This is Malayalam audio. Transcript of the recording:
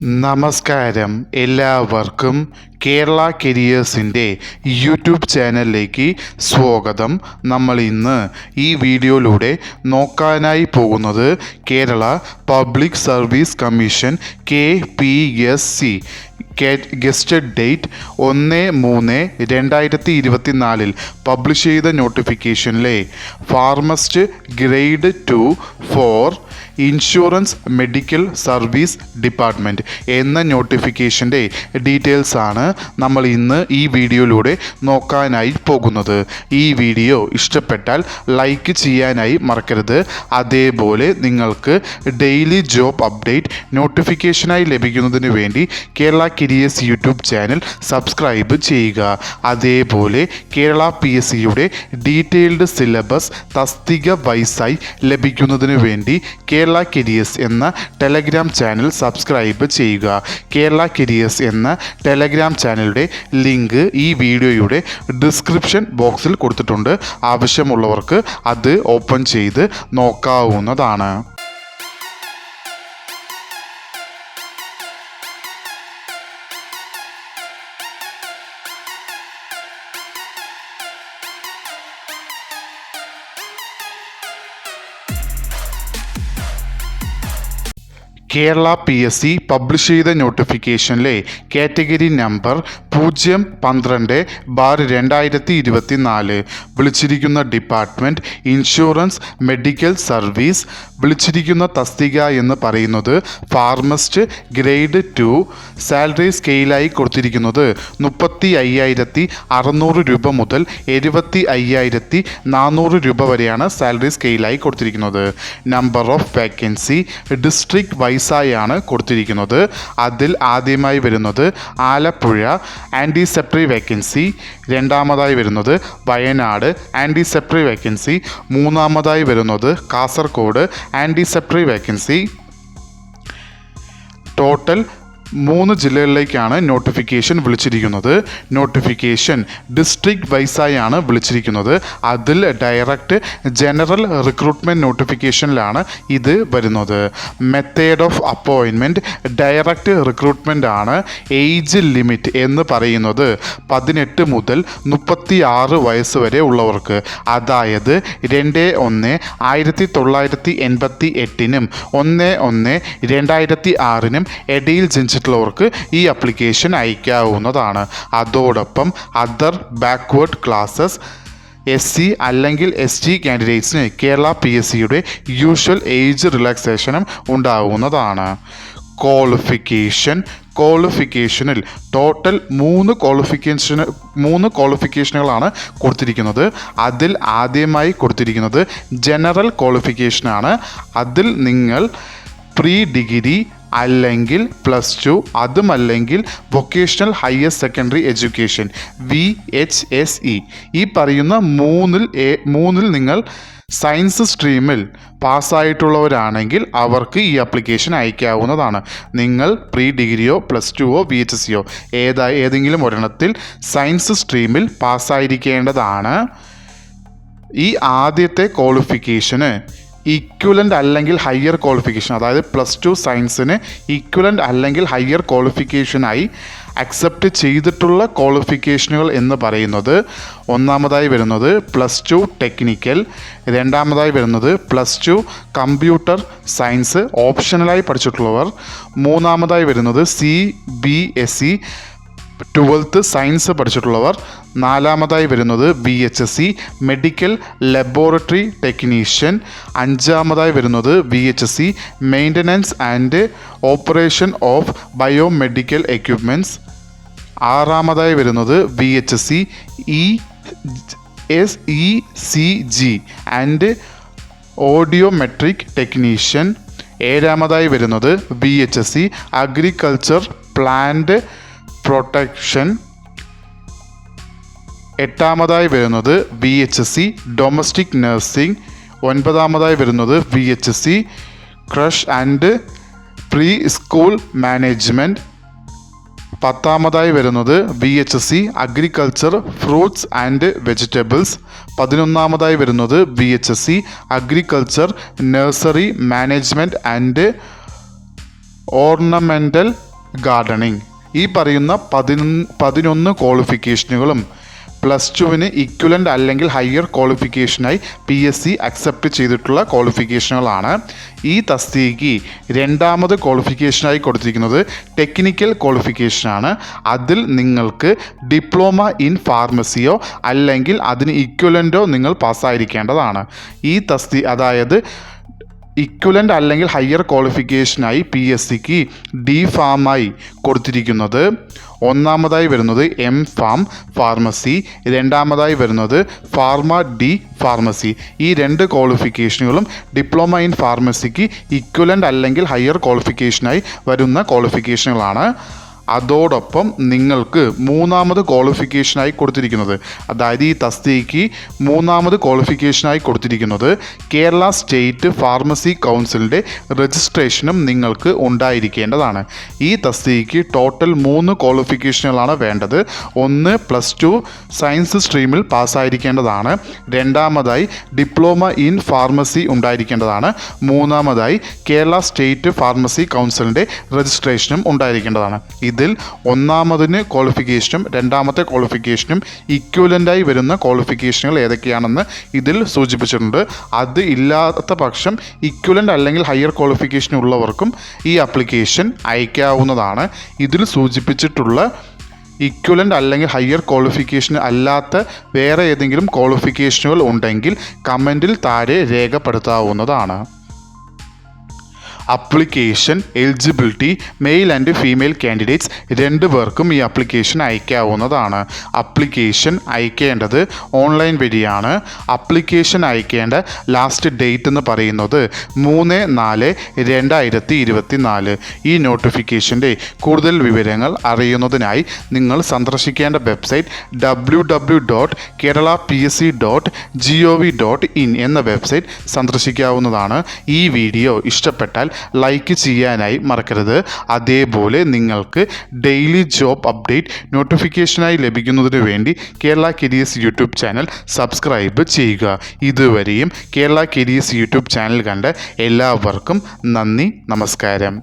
നമസ്കാരം, എല്ലാവർക്കും കേരള കരിയേഴ്സിൻ്റെ യൂട്യൂബ് ചാനലിലേക്ക് സ്വാഗതം. നമ്മൾ ഇന്ന് ഈ വീഡിയോയിലൂടെ നോക്കാനായി പോകുന്നത് Kerala public service commission KPSC gazette date 1/3/2024 publish ചെയ്ത നോട്ടിഫിക്കേഷനിലെ pharmacist grade 2 for insurance medical service department എന്ന നോട്ടിഫിക്കേഷൻ്റെ ഡീറ്റെയിൽസ് ആണ് നമ്മൾ ഇന്ന് ഈ വീഡിയോയിലൂടെ നോക്കാനായി പോകുന്നത്. ഈ വീഡിയോ ഇഷ്ടപ്പെട്ടാൽ ലൈക്ക് ചെയ്യാനായി മറക്കരുത്. അതേപോലെ നിങ്ങൾക്ക് ഡെയിലി ജോബ് അപ്ഡേറ്റ് നോട്ടിഫിക്കേഷനായി ലഭിക്കുന്നതിന് വേണ്ടി Kerala careers YouTube channel subscribe ചെയ്യുക. അതേപോലെ കേരള PSCയുടെ ഡീറ്റെയിൽഡ് സിലബസ് തസ്തിക വൈസായി ലഭിക്കുന്നതിന് വേണ്ടി കേരള കരിയേഴ്സ് എന്ന ടെലഗ്രാം ചാനൽ സബ്സ്ക്രൈബ് ചെയ്യുക. കേരള കരിയേഴ്സ് എന്ന ടെലഗ്രാം ചാനലിൻ്റെ ലിങ്ക് ഈ വീഡിയോയുടെ ഡിസ്ക്രിപ്ഷൻ ബോക്സിൽ കൊടുത്തിട്ടുണ്ട്. ആവശ്യമുള്ളവർക്ക് അത് ഓപ്പൺ ചെയ്ത് നോക്കാവുന്നതാണ്. കേരള PSC പബ്ലിഷ് ചെയ്ത നോട്ടിഫിക്കേഷനിലെ കാറ്റഗറി നമ്പർ 012/2024 വിളിച്ചിരിക്കുന്ന ഡിപ്പാർട്ട്മെൻറ്റ് ഇൻഷുറൻസ് മെഡിക്കൽ സർവീസ്. വിളിച്ചിരിക്കുന്ന തസ്തിക എന്ന് പറയുന്നത് ഫാർമസിസ്റ്റ് ഗ്രേഡ് 2. സാലറി സ്കെയിലായി കൊടുത്തിരിക്കുന്നത് 35,600 രൂപ മുതൽ 75,400 രൂപ വരെയാണ് സാലറി സ്കെയിലായി കൊടുത്തിരിക്കുന്നത്. നമ്പർ ഓഫ് വേക്കൻസി ഡിസ്ട്രിക്ട് വൈസായാണ് കൊടുത്തിരിക്കുന്നത്. അതിൽ ആദ്യമായി വരുന്നത് ആലപ്പുഴ ആൻറ്റിസെപ്റ്ററി വേക്കൻസി, രണ്ടാമതായി വരുന്നത് വയനാട് ആൻറ്റിസെപ്റ്ററി വേക്കൻസി, മൂന്നാമതായി വരുന്നത് കാസർഗോഡ് ആൻറ്റിസെപ്റ്ററി വേക്കൻസി. ടോട്ടൽ 3 ജില്ലകളിലേക്കാണ് നോട്ടിഫിക്കേഷൻ വിളിച്ചിരിക്കുന്നത്. നോട്ടിഫിക്കേഷൻ ഡിസ്ട്രിക്ട് വൈസായാണ് വിളിച്ചിരിക്കുന്നത്. അതിൽ ഡയറക്റ്റ് ജനറൽ റിക്രൂട്ട്മെൻറ്റ് നോട്ടിഫിക്കേഷനിലാണ് ഇത് വരുന്നത്. Method of appointment direct recruitment ആണ്. ഏജ് ലിമിറ്റ് എന്ന് പറയുന്നത് 18 മുതൽ 36 വയസ്സ് വരെ ഉള്ളവർക്ക്, അതായത് 2/1/1988 1/1/2006 ഇടയിൽ ജനിച്ചിട്ടുള്ളവർക്ക് ഈ അപ്ലിക്കേഷൻ അയക്കാവുന്നതാണ്. അതോടൊപ്പം അതർ ബാക്ക്വേർഡ് ക്ലാസ്സസ് SC അല്ലെങ്കിൽ ST കാൻഡിഡേറ്റ്സിന് കേരള PSCയുടെ യൂഷ്വൽ ഏജ് റിലാക്സേഷനും ഉണ്ടാവുന്നതാണ്. ക്വാളിഫിക്കേഷനിൽ ടോട്ടൽ 3 ക്വാളിഫിക്കേഷനുകളാണ് കൊടുത്തിരിക്കുന്നത്. അതിൽ ആദ്യമായി കൊടുത്തിരിക്കുന്നത് ജനറൽ ക്വാളിഫിക്കേഷനാണ്. അതിൽ നിങ്ങൾ പ്രീ ഡിഗ്രി അല്ലെങ്കിൽ +2, അതുമല്ലെങ്കിൽ vocational higher secondary education VHSE, ഈ പറയുന്ന മൂന്നിൽ നിങ്ങൾ സയൻസ് സ്ട്രീമിൽ പാസ്സായിട്ടുള്ളവരാണെങ്കിൽ അവർക്ക് ഈ ആപ്ലിക്കേഷൻ അയക്കാവുന്നതാണ്. നിങ്ങൾ പ്രീ ഡിഗ്രിയോ +2ഓ VHSEയോ ഏതെങ്കിലും ഒരെണ്ണത്തിൽ സയൻസ് സ്ട്രീമിൽ പാസ്സായിരിക്കേണ്ടതാണ്. ഈ ആദ്യത്തെ ക്വാളിഫിക്കേഷന് ഈക്വലൻ്റ് അല്ലെങ്കിൽ ഹയർ ക്വാളിഫിക്കേഷൻ, അതായത് +2 സയൻസിന് ഈക്വലൻ്റ് അല്ലെങ്കിൽ ഹയർ ക്വാളിഫിക്കേഷനായി അക്സെപ്റ്റ് ചെയ്തിട്ടുള്ള ക്വാളിഫിക്കേഷനുകൾ എന്ന് പറയുന്നത് ഒന്നാമതായി വരുന്നത് +2 ടെക്നിക്കൽ, രണ്ടാമതായി വരുന്നത് +2 കമ്പ്യൂട്ടർ സയൻസ് ഓപ്ഷണലായി പഠിച്ചിട്ടുള്ളവർ, മൂന്നാമതായി വരുന്നത് CBSE 12th സയൻസ് പഠിച്ചിട്ടുള്ളവർ, നാലാമതായി വരുന്നത് VHSE മെഡിക്കൽ ലബോറട്ടറി ടെക്നീഷ്യൻ, അഞ്ചാമതായി വരുന്നത് VHSE maintenance and operation of biomedical equipments, ആറാമതായി വരുന്നത് VHSE ECG and audiometric technician, ഏഴാമതായി വരുന്നത് VHSE അഗ്രികൾച്ചർ പ്ലാന്റ് പ്രൊട്ടക്ഷൻ, എട്ടാമതായി വരുന്നത് VHSE ഡൊമസ്റ്റിക് നഴ്സിംഗ്, ഒൻപതാമതായി വരുന്നത് VHSE creche and pre school management, പത്താമതായി വരുന്നത് VHSE agriculture fruits and vegetables, 11ാമതായി വരുന്നത് VHSE agriculture nursery management and ornamental gardening. ഈ പറയുന്ന 11 ക്വാളിഫിക്കേഷനുകളും +2 ഇക്വലൻ്റ് അല്ലെങ്കിൽ ഹയർ ക്വാളിഫിക്കേഷനായി PSC അക്സെപ്റ്റ് ചെയ്തിട്ടുള്ള ക്വാളിഫിക്കേഷനുകളാണ്. ഈ തസ്തികയ്ക്ക് രണ്ടാമത് ക്വാളിഫിക്കേഷനായി കൊടുത്തിരിക്കുന്നത് ടെക്നിക്കൽ ക്വാളിഫിക്കേഷനാണ്. അതിൽ നിങ്ങൾക്ക് ഡിപ്ലോമ ഇൻ ഫാർമസിയോ അല്ലെങ്കിൽ അതിന് ഇക്വലൻ്റോ നിങ്ങൾ പാസ്സായിരിക്കേണ്ടതാണ്. ഈ അതായത് ഇക്വലൻ്റ് അല്ലെങ്കിൽ ഹയർ ക്വാളിഫിക്കേഷനായി PSCക്ക് DPharmആയി കൊടുത്തിരിക്കുന്നത് ഒന്നാമതായി വരുന്നത് M.Pharm ഫാർമസി, രണ്ടാമതായി വരുന്നത് ഫാർമ-D ഫാർമസി. ഈ 2 ക്വാളിഫിക്കേഷനുകളും ഡിപ്ലോമ ഇൻ ഫാർമസിക്ക് ഇക്വലൻ്റ് അല്ലെങ്കിൽ ഹയർ ക്വാളിഫിക്കേഷനായി വരുന്ന ക്വാളിഫിക്കേഷനുകളാണ്. അതോടൊപ്പം നിങ്ങൾക്ക് മൂന്നാമത് ക്വാളിഫിക്കേഷനായി കൊടുത്തിരിക്കുന്നത്, അതായത് ഈ തസ്തികയ്ക്ക് മൂന്നാമത് ക്വാളിഫിക്കേഷനായി കൊടുത്തിരിക്കുന്നത് കേരള സ്റ്റേറ്റ് ഫാർമസി കൗൺസിലിൻ്റെ രജിസ്ട്രേഷനും നിങ്ങൾക്ക് ഉണ്ടായിരിക്കേണ്ടതാണ്. ഈ തസ്തികയ്ക്ക് ടോട്ടൽ 3 ക്വാളിഫിക്കേഷനുകളാണ് വേണ്ടത്. ഒന്ന് +2 സയൻസ് സ്ട്രീമിൽ പാസ്സായിരിക്കേണ്ടതാണ്. രണ്ടാമതായി ഡിപ്ലോമ ഇൻ ഫാർമസി ഉണ്ടായിരിക്കേണ്ടതാണ്. മൂന്നാമതായി കേരള സ്റ്റേറ്റ് ഫാർമസി കൗൺസിലിൻ്റെ രജിസ്ട്രേഷനും ഉണ്ടായിരിക്കേണ്ടതാണ്. ഇതിൽ ഒന്നാമതിന് ക്വാളിഫിക്കേഷനും രണ്ടാമത്തെ ക്വാളിഫിക്കേഷനും ഇക്വലൻ്റായി വരുന്ന ക്വാളിഫിക്കേഷനുകൾ ഏതൊക്കെയാണെന്ന് ഇതിൽ സൂചിപ്പിച്ചിട്ടുണ്ട്. അത് ഇല്ലാത്ത പക്ഷം ഇക്വലൻ്റ് അല്ലെങ്കിൽ ഹയർ ക്വാളിഫിക്കേഷൻ ഉള്ളവർക്കും ഈ ആപ്ലിക്കേഷൻ അയക്കാവുന്നതാണ്. ഇതിൽ സൂചിപ്പിച്ചിട്ടുള്ള ഇക്വലൻ്റ് അല്ലെങ്കിൽ ഹയർ ക്വാളിഫിക്കേഷൻ അല്ലാത്ത വേറെ ഏതെങ്കിലും ക്വാളിഫിക്കേഷനുകൾ ഉണ്ടെങ്കിൽ കമൻറ്റിൽ താഴെ രേഖപ്പെടുത്താവുന്നതാണ്. Application eligibility male and female candidates 2 പേർക്കും ഈ ആപ്ലിക്കേഷൻ അയക്കാവുന്നതാണ്. അപ്ലിക്കേഷൻ അയക്കേണ്ടത് ഓൺലൈൻ വഴിയാണ്. അപ്ലിക്കേഷൻ അയക്കേണ്ട ലാസ്റ്റ് ഡേറ്റ് എന്ന് പറയുന്നത് 3/4/2024. ഈ നോട്ടിഫിക്കേഷൻ്റെ കൂടുതൽ വിവരങ്ങൾ അറിയുന്നതിനായി നിങ്ങൾ സന്ദർശിക്കേണ്ട വെബ്സൈറ്റ് www.keralapsc.gov.in എന്ന വെബ്സൈറ്റ് സന്ദർശിക്കാവുന്നതാണ്. ഈ വീഡിയോ ഇഷ്ടപ്പെട്ടാൽ ലൈക്ക് ചെയ്യാനായി മറക്കരുത്. അതേപോലെ നിങ്ങൾക്ക് ഡെയിലി ജോബ് അപ്ഡേറ്റ് നോട്ടിഫിക്കേഷനായി ലഭിക്കുന്നതിന് വേണ്ടി Kerala careers YouTube channel subscribe ചെയ്യുക. ഇതുവരെയും കേരള കരിയേഴ്സ് യൂട്യൂബ് ചാനൽ കണ്ട എല്ലാവർക്കും നന്ദി, നമസ്കാരം.